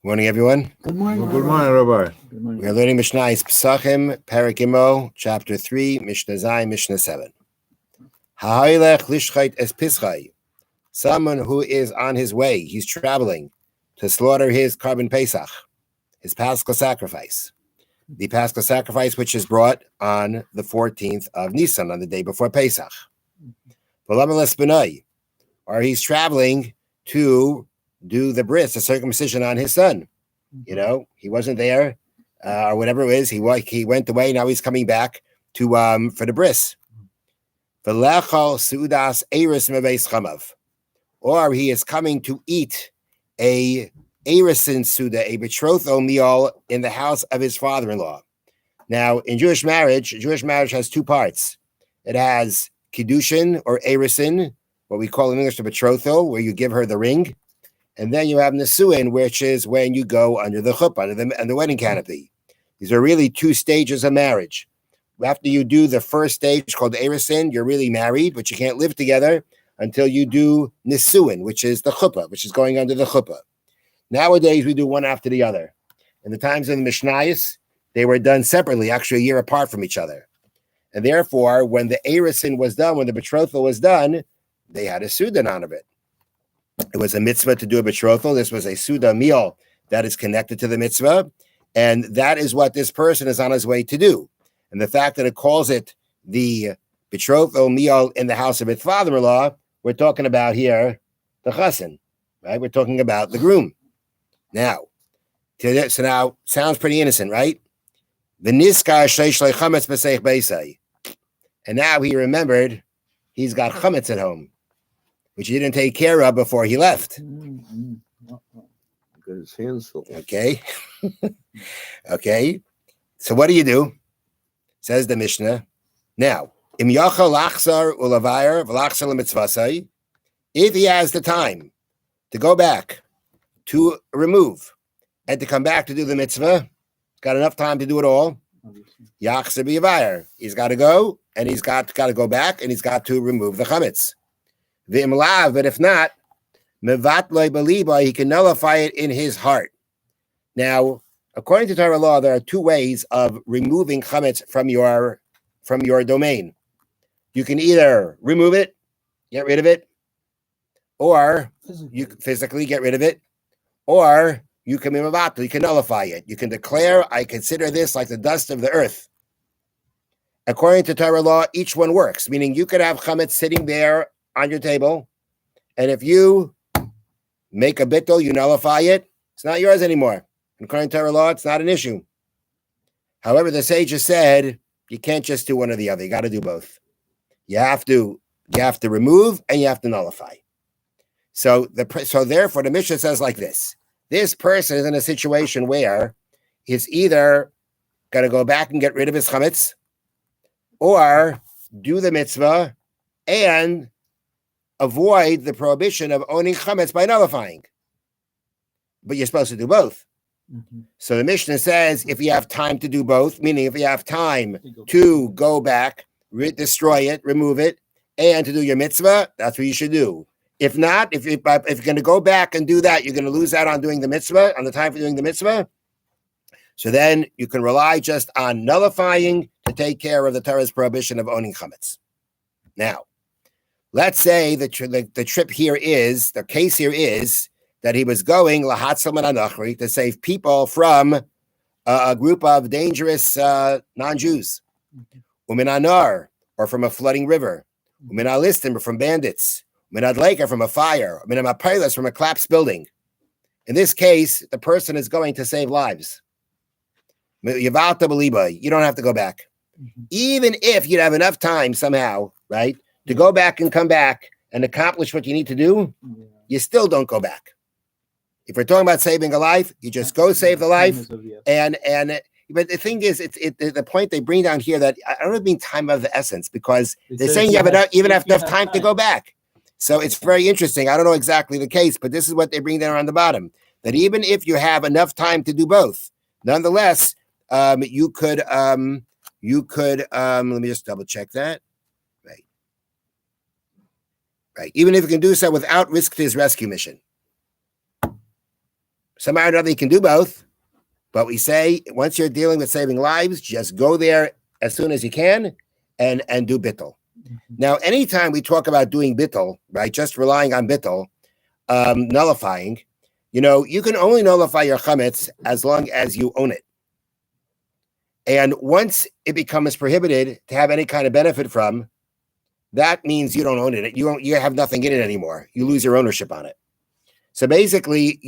Morning, everyone. Good morning. Well, good morning, Rabbi. Good morning. We are learning Mishnah Pesachim, Perek Imo, Chapter 3, Mishnah Zayin, Mishnah 7. Ha'ilech lishchait es pischai. Someone who is on his way, he's traveling to slaughter his carbon Pesach, his Paschal sacrifice. The Paschal sacrifice, which is brought on the 14th of Nisan, on the day before Pesach. Or he's traveling to do the bris, the circumcision on his son. You know, he wasn't there, or whatever it is. He went away. Now he's coming back to for the bris. Or he is coming to eat a erisin suda, a betrothal meal in the house of his father-in-law. Now, in Jewish marriage has two parts. It has kiddushin or erisin, what we call in English the betrothal, where you give her the ring. And then you have Nesuin, which is when you go under the chuppah, under the wedding canopy. These are really two stages of marriage. After you do the first stage called Erisin, you're really married, but you can't live together until you do Nesuin, which is the chuppah, which is going under the chuppah. Nowadays, we do one after the other. In the times of the Mishnayos, they were done separately, actually a year apart from each other. And therefore, when the Erisin was done, when the betrothal was done, they had a Sudan on of it. It was a mitzvah to do a betrothal. This was a Suda meal that is connected to the mitzvah. And that is what this person is on his way to do. And the fact that it calls it the betrothal meal in the house of his father-in-law, we're talking about here the chassan, right? We're talking about the groom. Now, so now, sounds pretty innocent, right? The niskar sheish chametz b'seich beisai. And now he remembered he's got chametz at home, which he didn't take care of before he left. Got his hands full. Okay. Okay. So what do? Says the Mishnah. Now, im yachal lachzar ulavayr v'lachzar l'mitzvasai, if he has the time to go back to remove and to come back to do the mitzvah, got enough time to do it all, yachzar b'yavayr. He's got to go, and he's got to go back, and he's got to remove the chametz. But if not, he can nullify it in his heart. Now, according to Torah law, there are two ways of removing chametz from your domain. You can either remove it, get rid of it, or you physically get rid of it, or you can you can nullify it. You can declare, I consider this like the dust of the earth. According to Torah law, each one works, meaning you could have chametz sitting there on your table, and if you make a bittul, you nullify it, it's not yours anymore. According to Torah law, it's not an issue. However, the sages said you can't just do one or the other. You got to do both. You have to remove and you have to nullify. So therefore, the Mishnah says like this: this person is in a situation where he's either got to go back and get rid of his chametz, or do the mitzvah and avoid the prohibition of owning chametz by nullifying. But you're supposed to do both. Mm-hmm. So the Mishnah says if you have time to do both, meaning if you have time to go back, destroy it, remove it, and to do your mitzvah, that's what you should do. If not, if you're going to go back and do that, you're going to lose out on doing the mitzvah, on the time for doing the mitzvah. So then you can rely just on nullifying to take care of the Torah's prohibition of owning chametz. Now, let's say the trip here is, the case here is that he was going to save people from a group of dangerous non-Jews, or from a flooding river, or from bandits, or from a fire, or from a collapsed building. In this case, the person is going to save lives. You don't have to go back. Even if you'd have enough time somehow, right, to go back and come back and accomplish what you need to do, you still don't go back. If we're talking about saving a life, you just go save the life. But the thing is, the point they bring down here that I don't mean time of the essence, because they're saying you have enough time to go back. So it's very interesting. I don't know exactly the case, but this is what they bring down on the bottom, that even if you have enough time to do both, nonetheless, you could, let me just double check that. Right. Even if you can do so without risk to his rescue mission. Somehow or another, you can do both. But we say once you're dealing with saving lives, just go there as soon as you can and do bittul. Now, anytime we talk about doing bittul, right, just relying on bittul, nullifying, you can only nullify your chametz as long as you own it. And once it becomes prohibited to have any kind of benefit from, that means you don't own it. You have nothing in it anymore. You lose your ownership on it. So basically,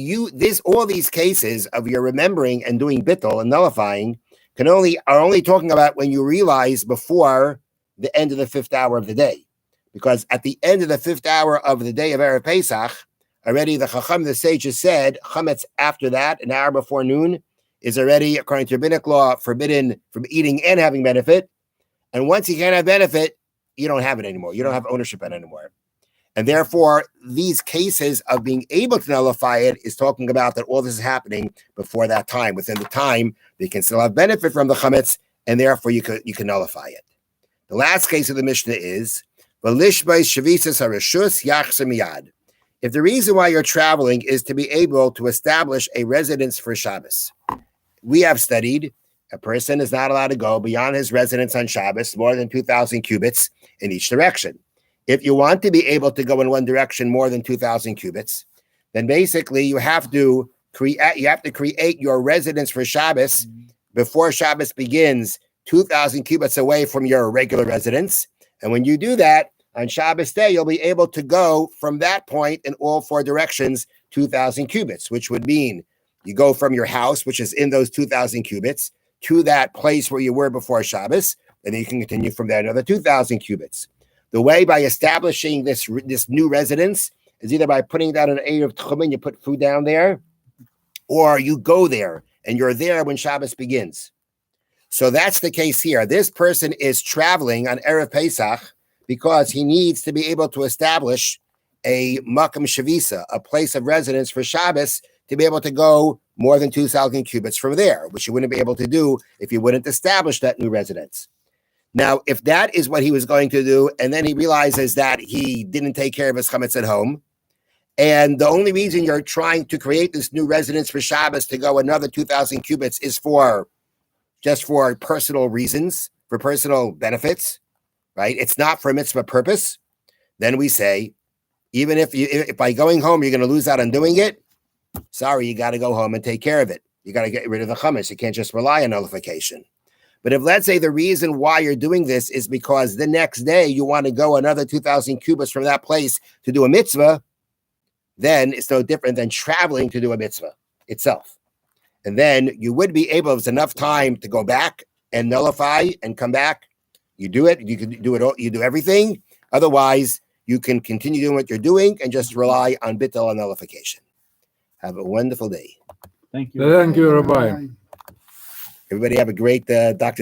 all these cases of your remembering and doing bittul and nullifying are only talking about when you realize before the end of the 5th hour of the day. Because at the end of the 5th hour of the day of Erev Pesach, already the Chacham, the sages said, chametz after that, an hour before noon, is already, according to rabbinic law, forbidden from eating and having benefit. And once you can't have benefit, you don't have it anymore. You don't have ownership in it anymore. And therefore, these cases of being able to nullify it is talking about that all this is happening before that time. Within the time, they can still have benefit from the chametz, and therefore you can nullify it. The last case of the Mishnah is, if the reason why you're traveling is to be able to establish a residence for Shabbos, we have studied a person is not allowed to go beyond his residence on Shabbos more than 2,000 cubits in each direction. If you want to be able to go in one direction more than 2,000 cubits, then basically you have to create your residence for Shabbos before Shabbos begins 2,000 cubits away from your regular residence. And when you do that, on Shabbos day, you'll be able to go from that point in all 4 directions 2,000 cubits, which would mean you go from your house, which is in those 2,000 cubits, to that place where you were before Shabbos, and then you can continue from there another 2,000 cubits. The way by establishing this new residence is either by putting down an Erev Tchumen, you put food down there, or you go there, and you're there when Shabbos begins. So that's the case here. This person is traveling on Erev Pesach because he needs to be able to establish a Makam Shavisa, a place of residence for Shabbos, to be able to go more than 2,000 cubits from there, which you wouldn't be able to do if you wouldn't establish that new residence. Now, if that is what he was going to do, and then he realizes that he didn't take care of his chametz at home, and the only reason you're trying to create this new residence for Shabbos to go another 2,000 cubits is just for personal reasons, for personal benefits, right? It's not for a mitzvah purpose. Then we say, even if by going home you're going to lose out on doing it, sorry, you got to go home and take care of it. You got to get rid of the chametz. You can't just rely on nullification. But if, let's say, the reason why you're doing this is because the next day you want to go another 2,000 cubits from that place to do a mitzvah, then it's no different than traveling to do a mitzvah itself. And then you would be able, if it's enough time to go back and nullify and come back, you do it. You can do it all. You do everything. Otherwise, you can continue doing what you're doing and just rely on bittul and nullification. Have a wonderful day. Thank you. Thank you, Rabbi. Everybody have a great doctor's